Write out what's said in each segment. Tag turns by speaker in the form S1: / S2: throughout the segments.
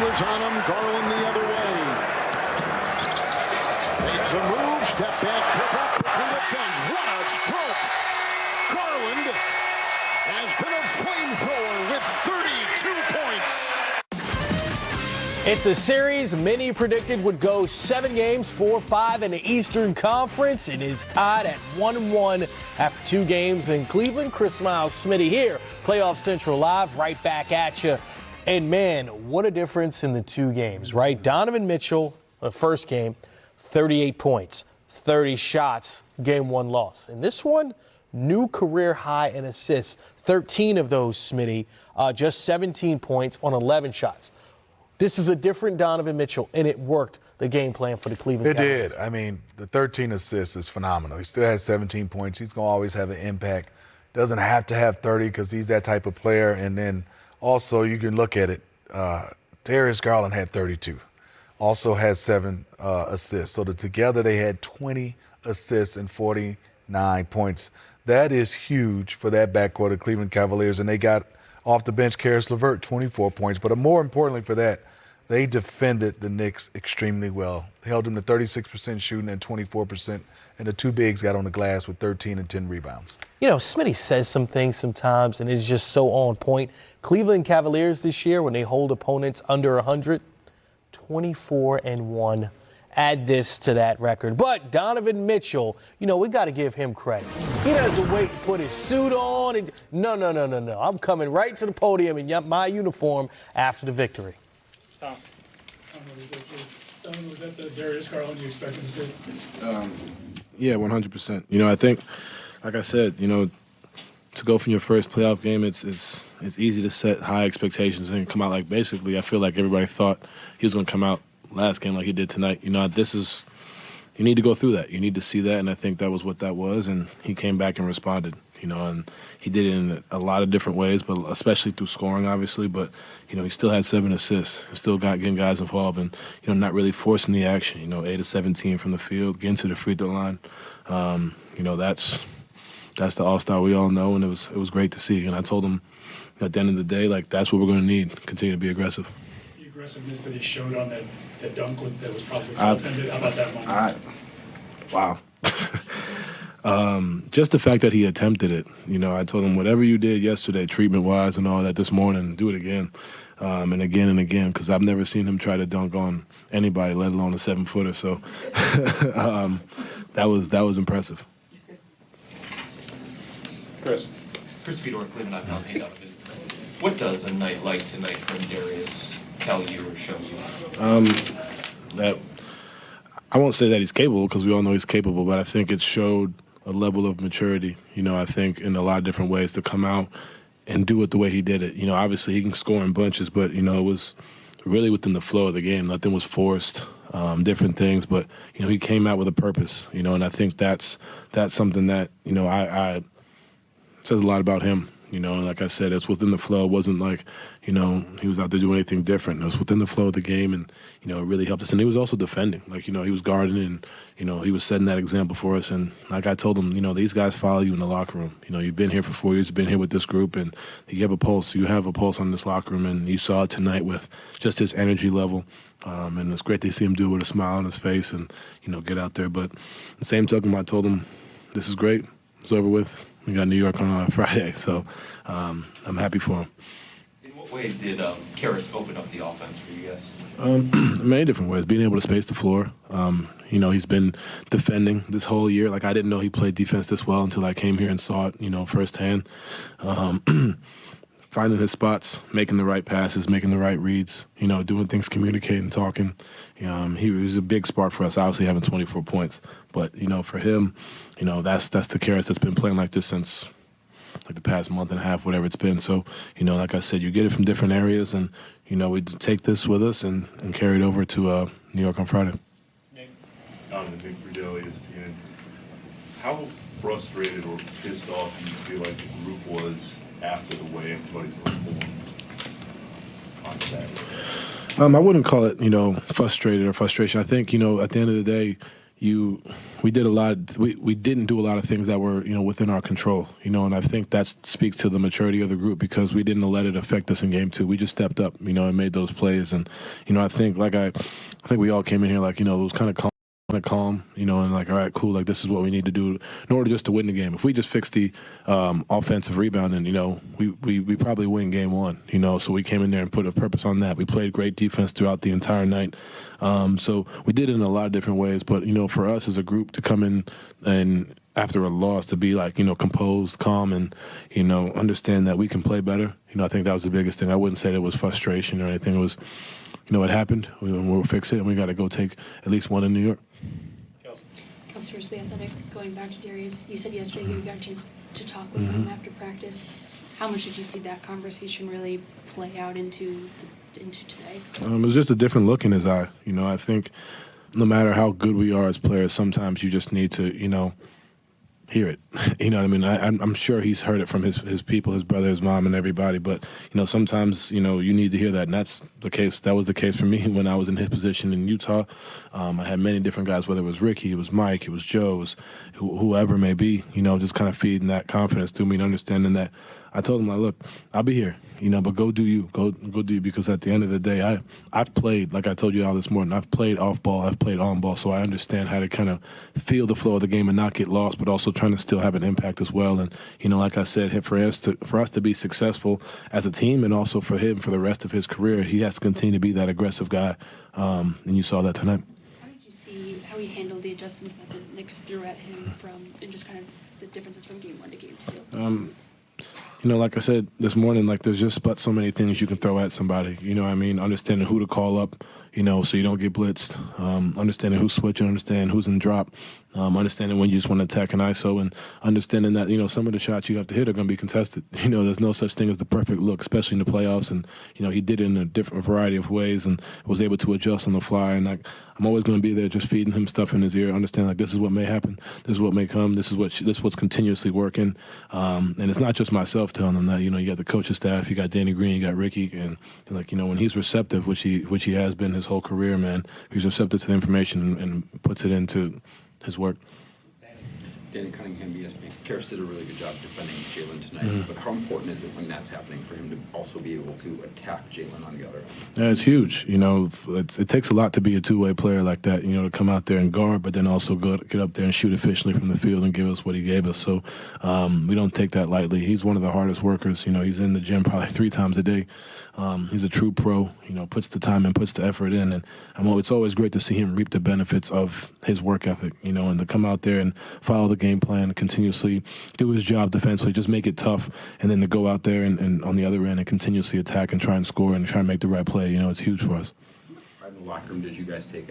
S1: was on him. Garland the other way. Makes a move. Step back. Triple. Quickly defends. What a stroke. Garland has been a flamethrower with 32 points.
S2: It's a series many predicted would go 7 games, 4-5 in the Eastern Conference. It is tied at 1-1 after 2 games in Cleveland. Chris Miles, Smitty here, Playoff Central Live, right back at you. And, man, what a difference in the 2 games, right? Donovan Mitchell, the first game, 38 points, 30 shots, game 1 loss. And this one, new career high in assists, 13 of those, Smitty, just 17 points on 11 shots. This is a different Donovan Mitchell, and it worked, the game plan for the Cleveland Cavaliers.
S3: It did. I mean, the 13 assists is phenomenal. He still has 17 points. He's going to always have an impact. Doesn't have to have 30 because he's that type of player. And then also you can look at it. Darius Garland had 32. Also has 7 assists. So together they had 20 assists and 49 points. That is huge for that backcourt of Cleveland Cavaliers. And they got off the bench, Karis LeVert, 24 points. But more importantly for that, they defended the Knicks extremely well. Held them to 36% shooting and 24%. And the 2 bigs got on the glass with 13 and 10 rebounds.
S2: You know, Smitty says some things sometimes, and it's just so on point. Cleveland Cavaliers this year, when they hold opponents under 100, 24-1. Add this to that record. But Donovan Mitchell, you know, we got to give him credit. He doesn't wait to put his suit on. And no. I'm coming right to the podium in my uniform after the victory.
S4: Tom, was that the Darius Garland you expected to see?
S5: Yeah, 100%. You know, I think, like I said, you know, to go from your first playoff game, it's easy to set high expectations and come out like basically. I feel like everybody thought he was going to come out last game like he did tonight. You know, you need to go through that. You need to see that, and I think that was what that was, and he came back and responded, you know, and he did it in a lot of different ways, but especially through scoring, obviously, but, you know, he still had 7 assists and still got getting guys involved and, you know, not really forcing the action, you know, 8 of 17 from the field, getting to the free throw line. You know, that's the all-star we all know, and it was great to see. And I told him at the end of the day, like, that's what we're going to need, continue to be aggressive.
S4: The aggressiveness that he showed on that dunk that was probably intended. How about that moment?
S5: Wow. Just the fact that he attempted it. You know, I told him, whatever you did yesterday, treatment-wise and all that this morning, do it again and again and again, because I've never seen him try to dunk on anybody, let alone a 7-footer. So that was impressive.
S4: Chris
S6: Fedor, Cleveland.com. Hey, Donovan. What does a night like tonight from Darius tell you or show you?
S5: That I won't say that he's capable, because we all know he's capable, but I think it showed a level of maturity, you know, I think in a lot of different ways to come out and do it the way he did it. You know, obviously he can score in bunches, but, you know, it was really within the flow of the game. Nothing was forced, different things, but, you know, he came out with a purpose, you know, and I think that's something that, you know, I says a lot about him. You know, like I said, it's within the flow. It wasn't like, you know, he was out there doing anything different. It was within the flow of the game, and, you know, it really helped us. And he was also defending. Like, you know, he was guarding, and, you know, he was setting that example for us. And like I told him, you know, these guys follow you in the locker room. You know, you've been here for 4 years. You've been here with this group, and you have a pulse. You have a pulse on this locker room, and you saw it tonight with just his energy level. And it's great to see him do it with a smile on his face and, you know, get out there. But the same token, I told him, this is great. It's over with. We got New York on Friday, so I'm happy for him.
S6: In what way did Karis open up the offense for you guys?
S5: Many different ways. Being able to space the floor. You know, he's been defending this whole year. Like, I didn't know he played defense this well until I came here and saw it, you know, firsthand. Finding his spots, making the right passes, making the right reads, you know, doing things, communicating, talking. He was a big spark for us, obviously having 24 points. But, you know, for him, you know, that's the Karis that's been playing like this since like the past month and a half, whatever it's been. So, you know, like I said, you get it from different areas, and, you know, we take this with us and carry it over to New York on Friday.
S7: Nick Friedel, ESPN. How frustrated or pissed off do you feel like the group was after the way everybody performed on Saturday?
S5: I wouldn't call it, you know, frustrated or frustration. I think, you know, at the end of the day, we did a lot. We didn't do a lot of things that were within our control. And I think that speaks to the maturity of the group because we didn't let it affect us in game 2. We just stepped up, and made those plays. And I think I think we all came in here like it was kind of calm, and like, all right, cool, like this is what we need to do in order just to win the game. If we just fix the offensive rebounding, we probably win game 1, so we came in there and put a purpose on that. We played great defense throughout the entire night. So we did it in a lot of different ways, but, for us as a group to come in and after a loss to be like, composed, calm, and, understand that we can play better, I think that was the biggest thing. I wouldn't say that it was frustration or anything. It was, it happened, we'll fix it, and we got to go take at least one in New York.
S8: Kelsey, The Athletic, going back to Darius, you said yesterday you got a chance to talk with him after practice. How much did you see that conversation really play out into today?
S5: It was just a different look in his eye. I think no matter how good we are as players, sometimes you just need to, hear it. You know what I mean? I'm sure he's heard it from his people, his brother, his mom, and everybody. But sometimes you need to hear that, and that's the case. That was the case for me when I was in his position in Utah. I had many different guys, whether it was Ricky, it was Mike, it was Joe, it was whoever it may be. Just kind of feeding that confidence to me and understanding that. I told him, look, I'll be here, but go do you. Go do you, because at the end of the day, I've played, like I told you all this morning, I've played off ball, I've played on ball, so I understand how to kind of feel the flow of the game and not get lost, but also trying to still have an impact as well. And, like I said, for us to be successful as a team and also for him for the rest of his career, he has to continue to be that aggressive guy, and you saw that tonight.
S8: How did you see how he handled the adjustments that the Knicks threw at him and just kind of the differences from game 1 to game 2?
S5: Like I said this morning, like there's just but so many things you can throw at somebody. Understanding who to call up, so you don't get blitzed. Understanding who's switching, understanding who's in drop. Understanding when you just want to attack an ISO, and understanding that, some of the shots you have to hit are going to be contested. There's no such thing as the perfect look, especially in the playoffs. And, he did it in a different variety of ways and was able to adjust on the fly. And I'm always going to be there just feeding him stuff in his ear, understand this is what may happen, this is what may come, this is what's continuously working. And it's not just myself telling him that, you got the coaching staff, you got Danny Green, you got Ricky, and when he's receptive, which he has been his whole career, man, he's receptive to the information and puts it into his work.
S9: Danny Cunningham, ESPN. Karis did a really good job defending Jalen tonight, but how important is it when that's happening for him to also be able to attack Jalen on the other end?
S5: Yeah, it's huge. It takes a lot to be a two-way player like that, to come out there and guard, but then also get up there and shoot efficiently from the field and give us what he gave us. So we don't take that lightly. He's one of the hardest workers. He's in the gym probably 3 times a day. He's a true pro, puts the time and puts the effort in. And it's always great to see him reap the benefits of his work ethic, and to come out there and follow the game plan, continuously do his job defensively, just make it tough, and then to go out there and on the other end and continuously attack and try and score and try and make the right play. It's huge for us.
S9: How in the locker room did you guys take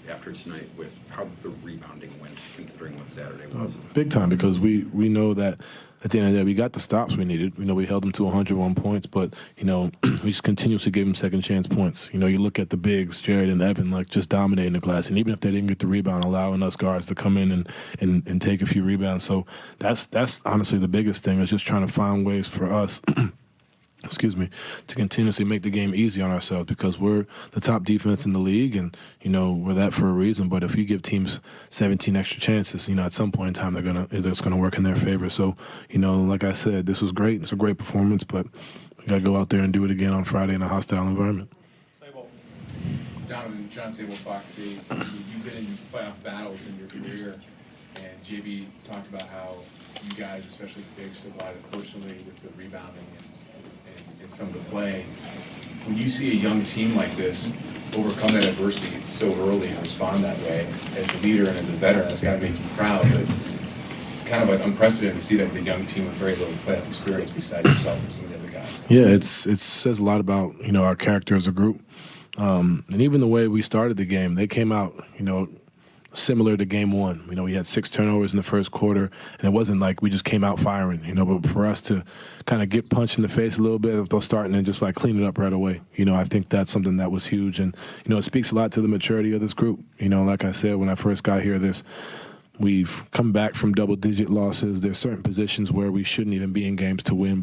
S9: after tonight with how the rebounding went, considering what Saturday was?
S5: Big time, because we know that at the end of the day, we got the stops we needed. We held them to 101 points, but, we just continuously gave them second chance points. You look at the bigs, Jared and Evan, just dominating the glass. And even if they didn't get the rebound, allowing us guards to come in and take a few rebounds. So that's honestly the biggest thing, is just trying to find ways for us to continuously make the game easy on ourselves, because we're the top defense in the league, and we're that for a reason. But if you give teams 17 extra chances, at some point in time it's gonna work in their favor. So like I said, this was great. It's a great performance, but we gotta go out there and do it again on Friday in a hostile environment.
S10: Donovan, John Sable, Fox 8, you've been in these playoff battles in your career, and JB talked about how you guys, especially the bigs, took a lot of personally with the rebounding and some of the play. When you see a young team like this overcome that adversity so early and respond that way, as a leader and as a veteran, it's got to make you proud. But it's kind of unprecedented to see that with a young team with very little playoff experience besides yourself and some of the other guys.
S5: Yeah, it says a lot about our character as a group, and even the way we started the game. They came out similar to game 1. We had 6 turnovers in the first quarter, and it wasn't like we just came out firing, but for us to kind of get punched in the face a little bit if they're starting and just clean it up right away. I think that's something that was huge, and it speaks a lot to the maturity of this group. Like I said, when I first got here, we've come back from double-digit losses. There's certain positions where we shouldn't even be in games to win.